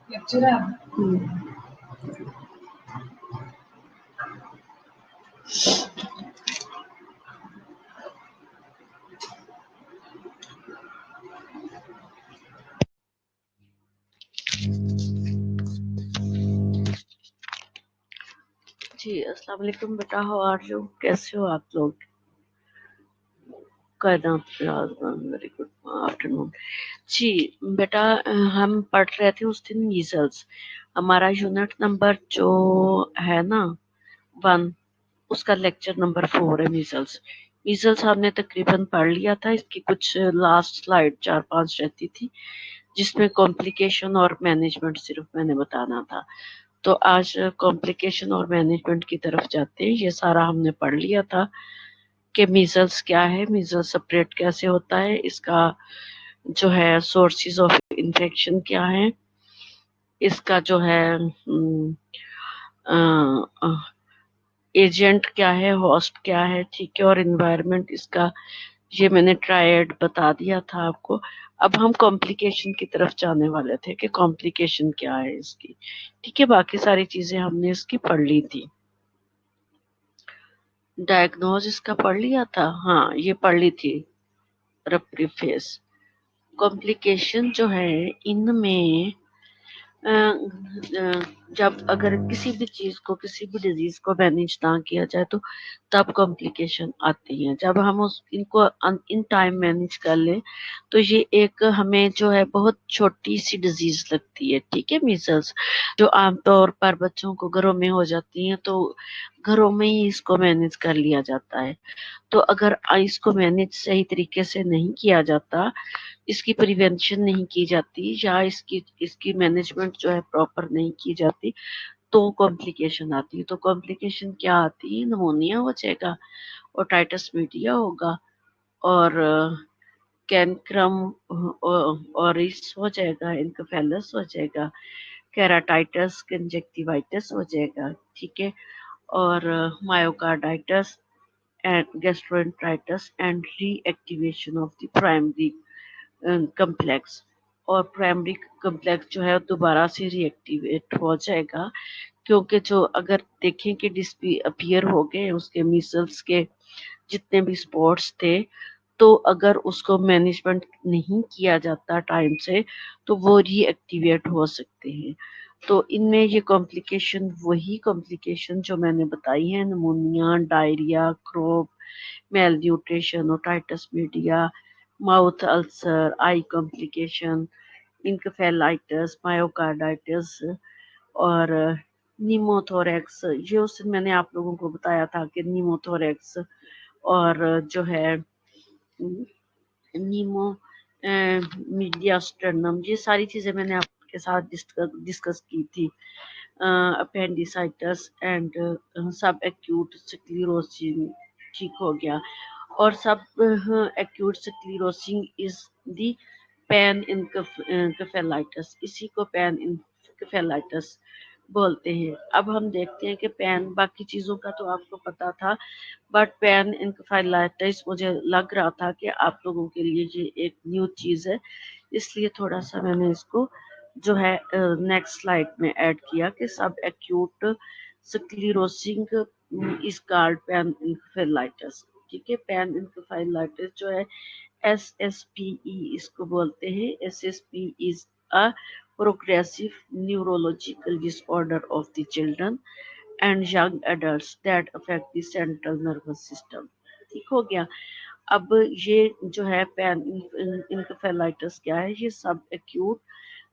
Lecture है जी अस्सलाम वालेकुम बेटा, हाउ आर यू? कैसे हो आप लोग? Very good afternoon. जी बेटा, हम पढ़ रहे थे उस दिन मीजल्स। हमारा यूनिट नंबर जो है ना 1, उसका लेक्चर नंबर 4 है मीजल्स। मीजल्स हमने तकरीबन पढ़ लिया था। इसकी कुछ लास्ट स्लाइड 4-5 रहती थी जिसमें कॉम्प्लिकेशन और मैनेजमेंट सिर्फ मैंने बताना था। तो आज कॉम्प्लिकेशन और मैनेजमेंट की तरफ जाते हैं। ये सारा हमने पढ़ लिया था कि मीजल्स क्या है, मीजल्स स्प्रेड कैसे होता है, इसका जो है सोर्सेज ऑफ इन्फेक्शन क्या है, इसका जो है एजेंट क्या है, होस्ट क्या है, ठीक है, और इन्वायरमेंट इसका, ये मैंने ट्रायड बता दिया था आपको। अब हम कॉम्प्लिकेशन की तरफ जाने वाले थे कि कॉम्प्लिकेशन क्या है इसकी, ठीक है। बाकी सारी चीजें हमने इसकी पढ़ ली थी। डायग्नोज इसका पढ़ लिया था, हाँ ये पढ़ ली थी। प्रीफेस कॉम्प्लिकेशन जो है इनमें जब अगर किसी भी चीज को, किसी भी डिजीज को मैनेज ना किया जाए तो तब कॉम्प्लिकेशन आती हैं। जब हम उस इनको इन टाइम मैनेज कर ले तो ये एक हमें जो है बहुत छोटी सी डिजीज लगती है, ठीक है। मीजल्स जो आमतौर पर बच्चों को घरों में हो जाती हैं तो घरों में ही इसको मैनेज कर लिया जाता है। तो अगर इसको मैनेज सही तरीके से नहीं किया जाता, इसकी प्रिवेंशन नहीं की जाती या इसकी इसकी मैनेजमेंट जो है प्रॉपर नहीं की जाती तो कॉम्प्लिकेशन आती है। तो कॉम्प्लिकेशन क्या आती है? निमोनिया हो जाएगा, ओटाइटिस मीडिया होगा, और कैनक्रम और इस हो जाएगा, इनकफेलस हो जाएगा, केराटाइटिस, कंजक्टिवाइटिस हो जाएगा, ठीक है, और myocarditis and gastroenteritis and reactivation of the primary complex. और प्राइमरी कम्प्लेक्स जो है दोबारा से रीएक्टिवेट हो जाएगा, क्योंकि जो अगर देखें कि डिसअपियर हो गए उसके मीजल्स के जितने भी स्पॉट्स थे, तो अगर उसको मैनेजमेंट नहीं किया जाता टाइम से तो वो रीएक्टिवेट हो सकते हैं। तो इनमें ये कॉम्प्लिकेशन वही कॉम्प्लिकेशन जो मैंने बताई है, pneumonia, diarrhoea, croup, malnutrition, otitis media, mouth ulcer, eye complication, encephalitis, myocarditis और नीमोथोरेक्स। ये उस दिन मैंने आप लोगों को बताया था कि नीमोथोरेक्स और जो है नीमो मीडियास्टर्नम, ये सारी चीजें मैंने आपके साथ डिस्कस की थी। Appendicitis and subacute sclerosis, ठीक हो गया। और subacute sclerosis is the panencephalitis, इसी को पैन इनकेफेलाइटिस बोलते हैं। अब हम देखते हैं कि पैन, बाकी चीज़ों का तो आपको पता था, बट पैन इनकेफेलाइटिस मुझे लग रहा था कि आप लोगों के लिए ये एक न्यू चीज़ है, इसलिए थोड़ा सा मैंने इसको जो है नेक्स्ट स्लाइड में ऐड किया कि subacute sclerosis is called panencephalitis, ठीक है। पैन इनकेफेलाइटिस जो है SSPE इसको बोलते हैं। SSP is a progressive neurological disorder of the children and young adults that affect the central nervous system, ठीक हो गया। अब ये जो है पैन इनकेफेलाइटिस क्या है? ये सब एक्यूट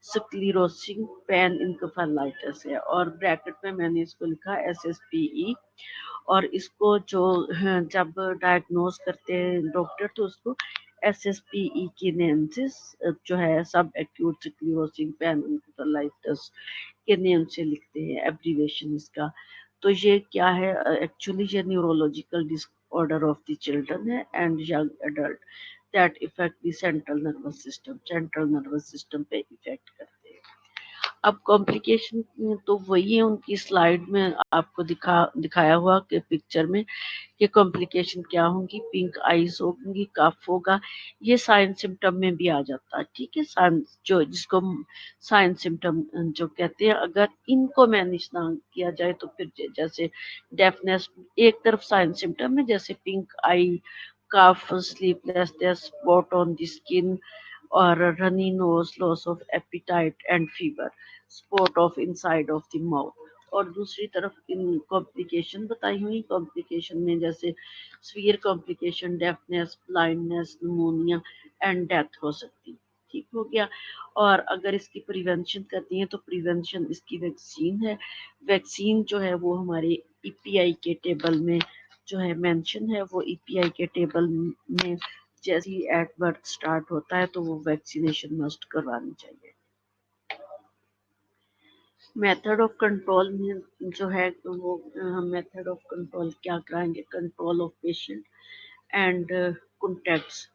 स्क्लेरोसिस पैन इनकेफेलाइटिस है, और ब्रैकेट में मैंने इसको लिखा SSPE। और इसको जो जब डायग्नोज करते हैं डॉक्टर तो उसको SSPE की नेम से जो है सब एक्यूट स्क्लेरोसिस पैनिकलाइटिस के नेम से लिखते हैं, एब्रीवेशन इसका। तो ये क्या है? एक्चुअली ये neurological disorder of the children है and young adult that effect the central nervous system, central nervous system पे इफेक्ट करते हैं। अब कॉम्प्लिकेशन तो वही है उनकी स्लाइड में आपको दिखाया हुआ कि पिक्चर में कि कॉम्प्लिकेशन क्या होंगी, पिंक आईज होंगी, कफ होगा, ये साइन सिम्टम में भी आ जाता है। ठीक है, साइन जो जिसको साइन सिम्टम जो कहते हैं, अगर इनको मैनेज ना किया जाए तो फिर जैसे डेफनेस एक तरफ साइन सिम्टम है, जैसे pink eye, cough, sleeplessness, spot on the skin, और runny nose, loss of appetite and fever, spot of inside of the mouth। और दूसरी तरफ इन कॉम्प्लिकेशन बताई हुई, कॉम्प्लिकेशन में जैसे severe complication, deafness, blindness, pneumonia and death हो सकती। ठीक हो गया। और अगर इसकी प्रिवेंशन करती है तो प्रिवेंशन इसकी वैक्सीन है। वैक्सीन जो है वो हमारे ईपीआई के टेबल में जो है मेंशन है, वो ईपीआई के टेबल में जैसे ही एट बर्थ स्टार्ट होता है तो वो वैक्सीनेशन मस्ट करवानी चाहिए। मेथड ऑफ कंट्रोल में जो है वो हम मेथड ऑफ कंट्रोल क्या कराएंगे, control of patient and contacts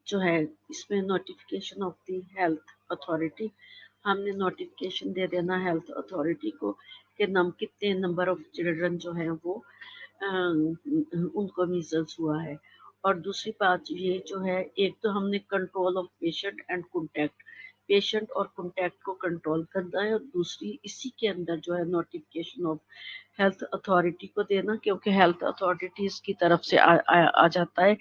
जो है, इसमें notification of the health authority, हमने नोटिफिकेशन दे देना हेल्थ अथॉरिटी को कि कितने नंबर ऑफ चिल्ड्रन जो है वो उनको मीजल्स हुआ है। और दूसरी बात ये जो है, एक तो हमने control of patient and contact, patient और कॉन्टैक्ट को कंट्रोल करना है, और दूसरी इसी के अंदर जो है नोटिफिकेशन ऑफ हेल्थ अथॉरिटी को देना, क्योंकि हेल्थ अथॉरिटीज की तरफ से आ जाता है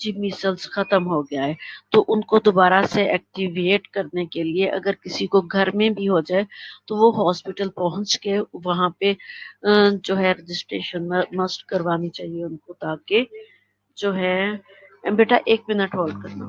जी मीसल्स खत्म हो गया है, तो उनको दोबारा से एक्टिवेट करने के लिए अगर किसी को घर में भी हो जाए तो वो हॉस्पिटल पहुंच के वहां पे जो है रजिस्ट्रेशन मस्ट करवानी चाहिए उनको, ताकि जो है बेटा 1 मिनट होल्ड करना।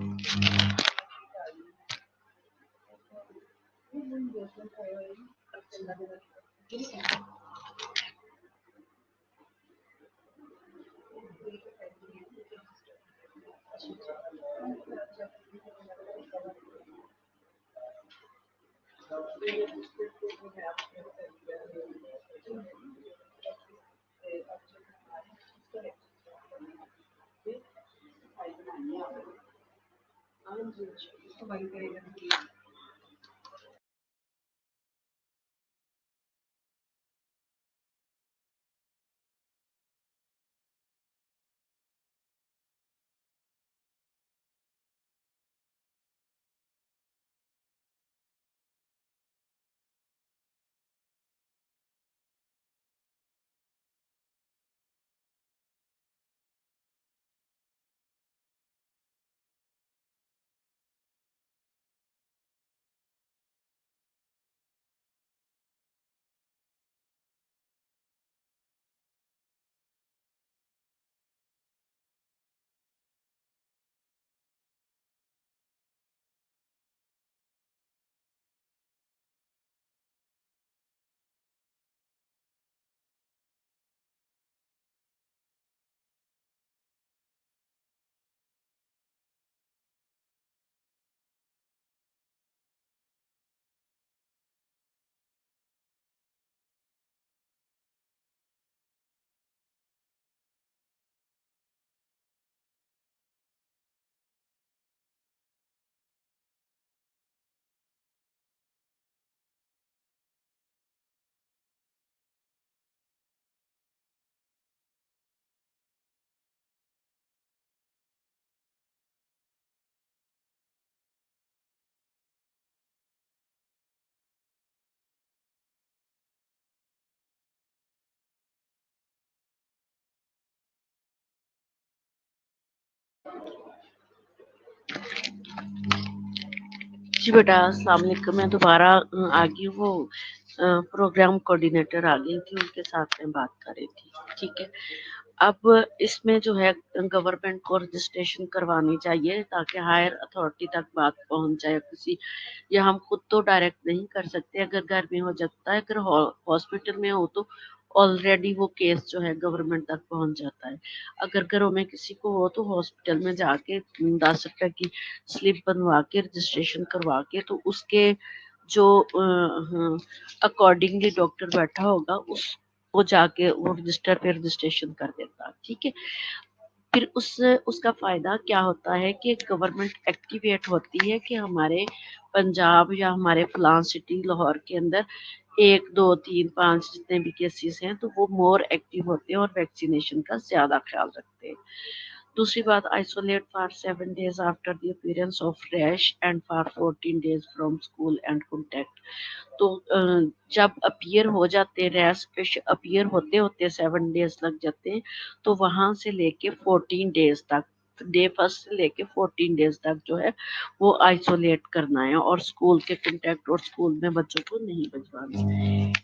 जी बेटा अस्सलाम वालेकुम, मैं दोबारा आ गई हूँ, वो प्रोग्राम कोऑर्डिनेटर आ गई थी, उनके साथ में बात कर रही थी। ठीक है, अब इसमें जो है गवर्नमेंट को रजिस्ट्रेशन करवानी चाहिए ताकि हायर अथॉरिटी तक बात पहुंच जाए किसी, या हम खुद तो डायरेक्ट नहीं कर सकते, अगर घर में हो जाता है, अगर हॉस्पिटल में हो तो ऑलरेडी वो केस जो है गवर्नमेंट तक पहुंच जाता है। अगर घरों में किसी को हो तो हॉस्पिटल में जाके 10 रुपए की स्लिप बनवा के रजिस्ट्रेशन करवा के, तो उसके जो अकॉर्डिंगली डॉक्टर बैठा होगा उस वो जाके वो रजिस्टर पे रजिस्ट्रेशन कर देता। ठीक है, پھر اس کا فائدہ کیا ہوتا ہے کہ گورنمنٹ ایکٹیویٹ ہوتی ہے کہ ہمارے پنجاب یا ہمارے فلاں سٹی لاہور کے اندر 1 2 3 5 جتنے بھی کیسز ہیں تو وہ مور ایکٹیو ہوتے ہیں اور ویکسینیشن کا زیادہ خیال رکھتے ہیں. دوسری بات isolate for 7 days after the appearance of rash and for 14 days from school and contact. تو جب اپیئر ہو جاتے ریش اپیئر ہوتے ہوتے 7 days لگ جاتے ہیں تو وہاں سے لے کے 14 days تک ڈے فرسٹ سے لے کے 14 days تک جو ہے وہ آئسولیٹ کرنا ہے اور اسکول کے کنٹیکٹ اور اسکول میں بچوں کو نہیں بھجوانا.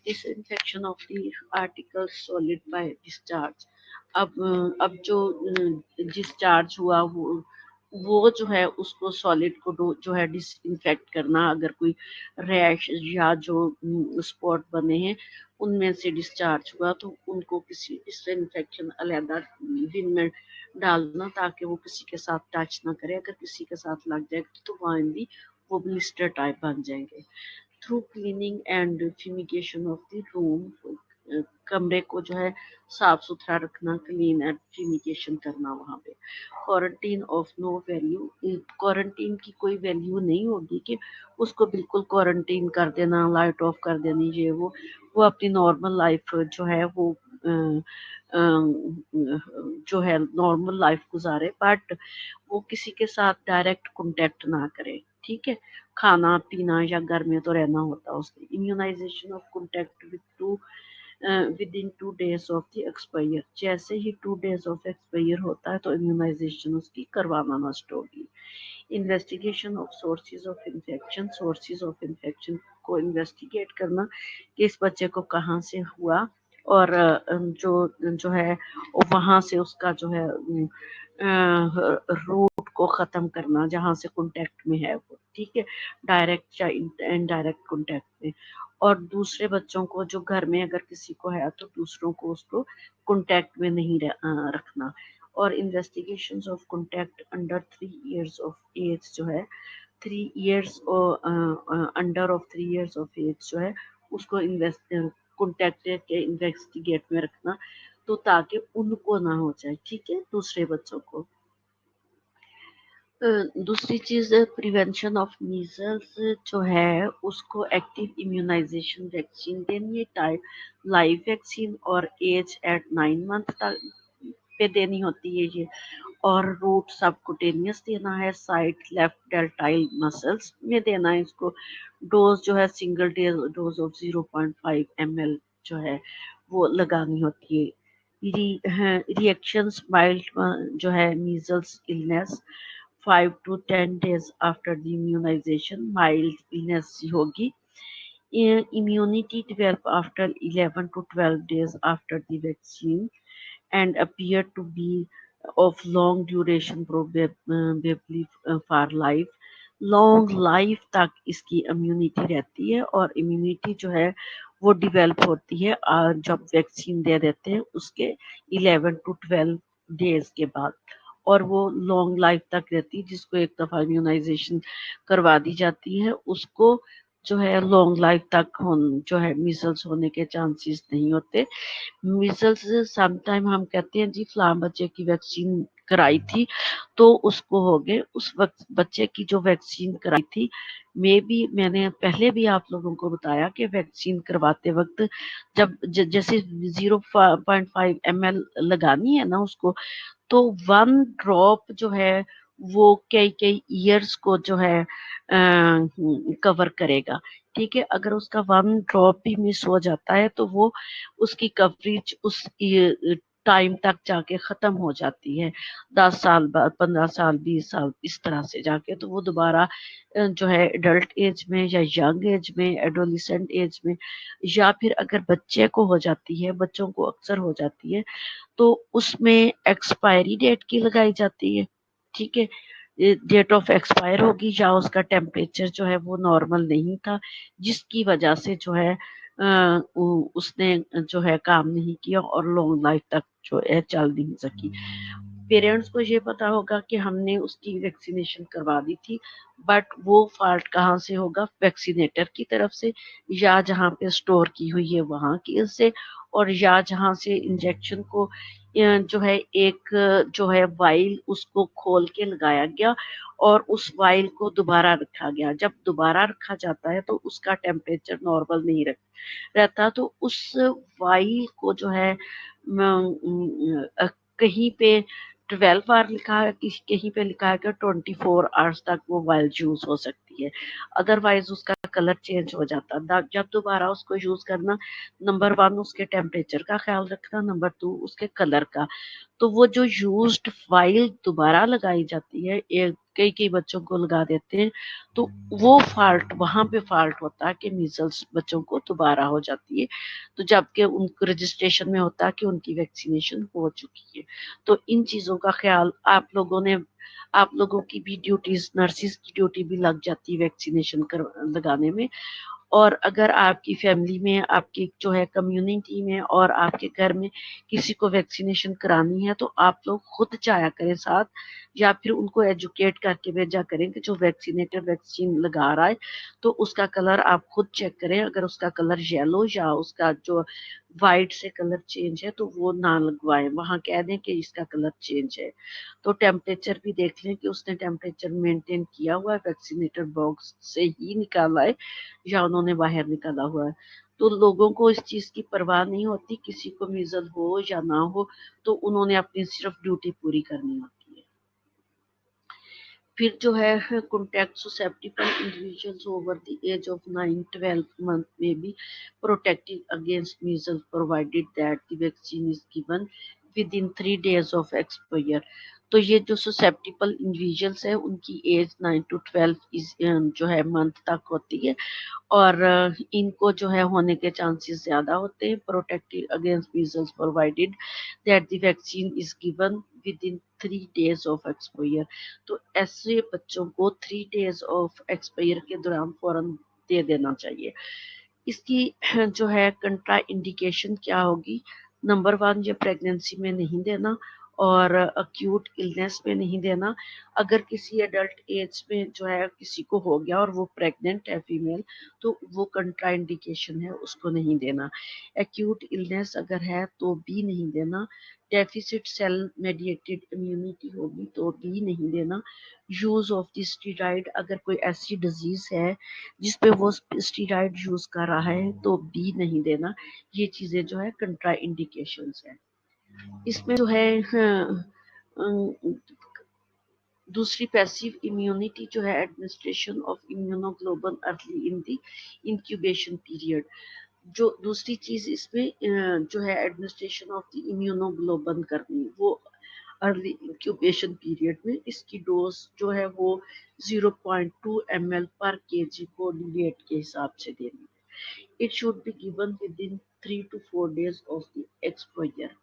Disinfection of the article soiled by discharge. اب جو ڈسچارج ہوا وہ جو ہے اس کو سالڈ کو جو ہے ڈس انفیکٹ کرنا. اگر کوئی ریش یا جو اسپاٹ بنے ہیں ان میں سے ڈسچارج ہوا تو ان کو کسی ڈس انفیکشن علیحدہ دن میں ڈالنا تاکہ وہ کسی کے ساتھ ٹچ نہ کرے. اگر کسی کے ساتھ لگ جائے تو وہاں بھی وہ بلسٹر ٹائپ بن جائیں گے. Through cleaning and fumigation of the room. کمرے کو جو ہے صاف ستھرا رکھنا, کلین اینڈ فیمیگیشن کرنا وہاں پہ. Quarantine of no value. Quarantine کی کوئی ویلیو نہیں ہوگی کہ اس کو بالکل کوارنٹین کر دینا, لائٹ آف کر دینی, یہ وہ اپنی نارمل لائف جو ہے وہ جو ہے نارمل لائف گزارے بٹ وہ کسی کے ساتھ ڈائریکٹ کانٹیکٹ نہ کرے. ٹھیک ہے, کھانا پینا یا گھر میں تو رہنا ہوتا اس کی. Immunisation of contact within 2 days of the expire. جیسے ہی 2 days آف ایکسپائر ہوتا ہے تو امیونائزیشن اس کی کروانا مسٹ ہوگی. Investigation of sources of infection. Sources of infection کو انویسٹیگیٹ کرنا کہ اس بچے کو کہاں سے ہوا اور جو ہے وہاں سے اس کا جو ہے روٹ کو ختم کرنا جہاں سے کانٹیکٹ میں ہے وہ. ٹھیک ہے, ڈائریکٹ یا انڈائریکٹ کانٹیکٹ میں. اور دوسرے بچوں کو جو گھر میں اگر کسی کو ہے تو دوسروں کو اس کو کانٹیکٹ میں نہیں رکھنا. اور investigation of contact under 3 years of age جو ہے 3 years under of 3 years of age جو ہے اس کو کانٹیکٹ کے انویسٹیگیٹ میں رکھنا تو تاکہ ان کو نہ ہو جائے. ٹھیک ہے, دوسرے بچوں کو. دوسری چیز پریونشن آف میزلس جو ہے اس کو ایکٹیو امیونائزیشن ویکسین دینی ہے, لائیو ویکسین اور ایج ایٹ 9 month تک پہ دینی ہوتی ہے یہ. اور روٹ سب کوٹینیس دینا ہے, سائٹ لیفٹ ڈیلٹائل مسلس میں دینا ہے اس کو. ڈوز جو ہے سنگل ڈوز آف 0.5 ml جو ہے وہ لگانی ہوتی ہے. ریئیکشنز مائلڈ جو ہے measles illness 5 to 10 days after the immunization mild illness ہوگی. Immunity develop after 11 to 12 days after the vaccine and appear to be of long duration probably for life. Long life تک اس کی immunity رہتی ہے اور immunity جو ہے وہ develop ہوتی ہے اور جب ویکسین دے دیتے ہیں اس کے 11 to 12 days کے بعد, اور وہ لانگ لائف تک رہتی ہے. جس کو ایک دفعہ امیونائزیشن کروا دی جاتی ہے اس کو جو ہے لانگ لائف تک جو ہے میزلس ہونے کے چانسز نہیں ہوتے. میزلس سم ٹائم ہم کہتے ہیں جی فلاں بچے کی ویکسین کرائی تھی تو اس کو ہو گئے. اس وقت بچے کی جو ویکسین کرائی تھی میں نے پہلے بھی آپ لوگوں کو بتایا کہ ویکسین کرواتے وقت جب جیسے 0.5 ml لگانی ہے نا اس کو, تو 1 ڈراپ جو ہے وہ کئی ایئرس کو جو ہے کور کرے گا. ٹھیک ہے, اگر اس کا 1 ڈراپ بھی مس ہو جاتا ہے تو وہ اس کی کوریج اس ٹائم تک جا کے ختم ہو جاتی ہے. 10 سال بعد, 15 سال, 20 سال اس طرح سے جا کے تو وہ دوبارہ جو ہے ایڈلٹ ایج میں یا ینگ ایج میں, ایڈولیسنٹ ایج میں, یا پھر اگر بچے کو ہو جاتی ہے, بچوں کو اکثر ہو جاتی ہے تو اس میں ایکسپائری ڈیٹ کی لگائی جاتی ہے. ٹھیک ہے, ڈیٹ آف ایکسپائر ہوگی یا اس کا ٹیمپریچر جو ہے وہ نارمل نہیں تھا جس کی وجہ سے جو ہے اس نے جو ہے کام نہیں کیا اور لانگ لائف تک جو ہے چل نہیں سکی. پیرنٹس کو یہ پتا ہوگا کہ ہم نے اس کی ویکسینیشن کروا دی تھی بٹ وہ فالٹ کہاں سے ہوگا, ویکسینیٹر کی طرف سے یا جہاں پہ اسٹور کی ہوئی ہے وہاں کی سے, اور یا جہاں سے انجیکشن کو जो है एक जो है वाइल उसको खोल के लगाया गया और उस वाइल को दोबारा रखा गया। जब दोबारा रखा जाता है तो उसका टेम्परेचर नॉर्मल नहीं रहता, तो उस वाइल को जो है कहीं पे 12 आवर लिखा है, कहीं पे लिखा है कि 24 आवर्स तक वो वाइल यूज हो सकती है, अदरवाइज उसका कलर चेंज हो जाता है। जब दोबारा उसको यूज करना, नंबर 1 उसके टेम्परेचर का ख्याल रखना, नंबर 2 उसके कलर का। तो वो जो यूज्ड फाइल दोबारा लगाई जाती है, कई कई बच्चों को लगा देते हैं, तो वो फॉल्ट वहां पे फॉल्ट होता है कि मीजल्स बच्चों को दोबारा हो जाती है, तो जबकि उनको रजिस्ट्रेशन में होता है कि उनकी वैक्सीनेशन हो चुकी है। तो इन चीजों का ख्याल आप लोगों की भी ड्यूटीज, नर्सिस की ड्यूटी भी लग जाती है वैक्सीनेशन लगाने में। और अगर आपकी फैमिली में, आपकी जो है कम्युनिटी में और आपके घर में किसी को वैक्सीनेशन करानी है, तो आप लोग खुद जाया करें साथ, या फिर उनको एजुकेट करके भेजा करें कि जो वैक्सीनेटर वैक्सीन लगा रहा है तो उसका कलर आप खुद चेक करें। अगर उसका कलर येलो या उसका जो वाइट से कलर चेंज है तो वो ना लगवाएं, वहां कह दें कि इसका कलर चेंज है। तो टेम्परेचर भी देख लें कि उसने टेम्परेचर मेंटेन किया हुआ है, वैक्सीनेटर बॉक्स से ही निकाला है या उन्होंने बाहर निकाला हुआ है। तो लोगों को इस चीज की परवाह नहीं होती, किसी को मीजल हो या ना हो, तो उन्होंने अपनी सिर्फ ड्यूटी पूरी करनी होती है। फिर जो है contact susceptible individuals over the age of 9-12 month may be protected against measles provided that the vaccine is given within 3 days of exposure। तो ये जो susceptible individuals है उनकी एज 9 to 12 जो है मंथ तक होती है, और इनको जो है होने के चांसेस ज्यादा होते हैं। Protected against measles provided that the vaccine is given with in 3 days of exposure. तो ऐसे बच्चों को 3 days ऑफ एक्सपोयर के दौरान फौरन दे देना चाहिए। इसकी जो है कंट्रा इंडिकेशन क्या होगी? नंबर 1, ये प्रेगनेंसी में नहीं देना और अक्यूट इलनेस में नहीं देना। अगर किसी एडल्ट एज में जो है किसी को हो गया और वो प्रेग्नेंट है फीमेल, तो वो कंट्रा इंडिकेशन है, उसको नहीं देना। एक्यूट इलनेस अगर है तो भी नहीं देना। डेफिसिट सेल मेडिएटेड इम्यूनिटी होगी तो भी नहीं देना। यूज ऑफ द स्टीरॉइड, अगर कोई ऐसी डिजीज है जिसपे वो स्टीरॉइड यूज कर रहा है तो भी नहीं देना। ये चीजें जो है कंट्रा इंडिकेशंस है। इसमें जो है दूसरी पैसिव इम्यूनिटी जो है administration of immunoglobulin early in the incubation period. जो दूसरी चीज इसमें जो है एडमिनिस्ट्रेशन ऑफ द इम्यूनोग्लोबुलिन करनी, वो अर्ली इंक्यूबेशन पीरियड में इसकी डोज जो है वो 0.2 ml पर केजी को वेट के हिसाब से देनी। It should be given with in 3 to 4 days of the exposure।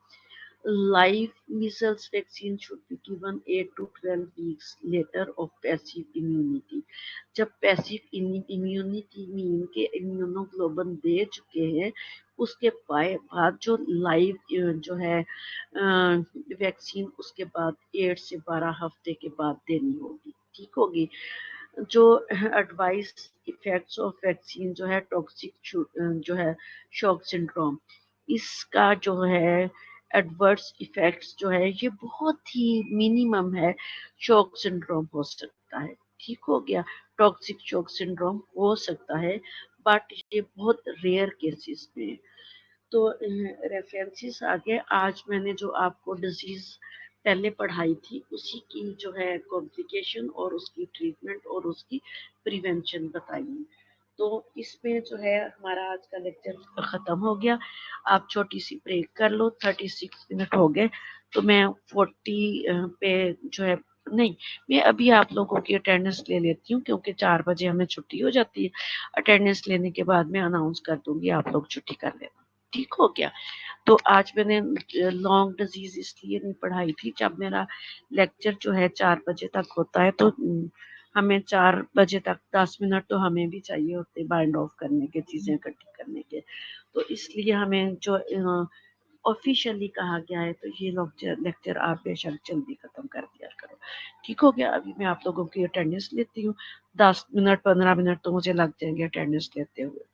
Live measles vaccine should be given 8 to 12 weeks later of passive immunity। जब पैसिव इम्यूनिटी मीन के इम्यूनोग्लोबुलिन दे चुके हैं, उसके बाद जो लाइव जो है वैक्सीन उसके बाद 8 से 12 हफ्ते के बाद देनी होगी, ठीक होगी। जो एडवाइस इफेक्ट्स ऑफ वैक्सीन जो है टॉक्सिक जो है शॉक सिंड्रोम, इसका जो है एडवर्स इफेक्ट्स जो है ये बहुत ही मिनिमम है। शॉक सिंड्रोम हो सकता है, ठीक हो गया, टॉक्सिक शॉक सिंड्रोम हो सकता है, बट ये बहुत रेयर केसेस में है। तो रेफरेंसेस आगे आज मैंने जो आपको डिजीज पहले पढ़ाई थी उसी की जो है कॉम्प्लिकेशन और उसकी ट्रीटमेंट और उसकी प्रिवेंशन बताई। तो इसमें जो है हमारा आज का लेक्चर खत्म हो गया। आप छोटी सी ब्रेक कर लो, 36 मिनट हो गए, तो मैं 40 पे जो है नहीं, मैं अभी आप लोगों की अटेंडेंस ले लेती हूँ क्योंकि 4 बजे हमें छुट्टी हो जाती है। अटेंडेंस लेने के बाद मैं अनाउंस कर दूंगी, आप लोग छुट्टी कर लेना, ठीक हो गया। तो आज मैंने लॉन्ग डिजीज इसलिए नहीं पढ़ाई थी, जब मेरा लेक्चर जो है 4 बजे तक होता है तो हमें 4 बजे तक 10 मिनट तो हमें भी चाहिए होते बाइंड ऑफ करने के, चीजें इकट्ठी करने के। तो इसलिए हमें जो ऑफिशियली कहा गया है तो ये लेक्चर आप बेशक जल्दी खत्म कर दिया करो, ठीक हो गया। अभी मैं आप लोगों की अटेंडेंस लेती हूँ, 10 मिनट 15 मिनट तो मुझे लग जाएंगे अटेंडेंस लेते हुए।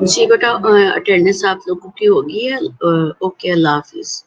جی بیٹا اٹینڈنس آپ لوگوں کی ہوگی ہے اوکے اللہ حافظ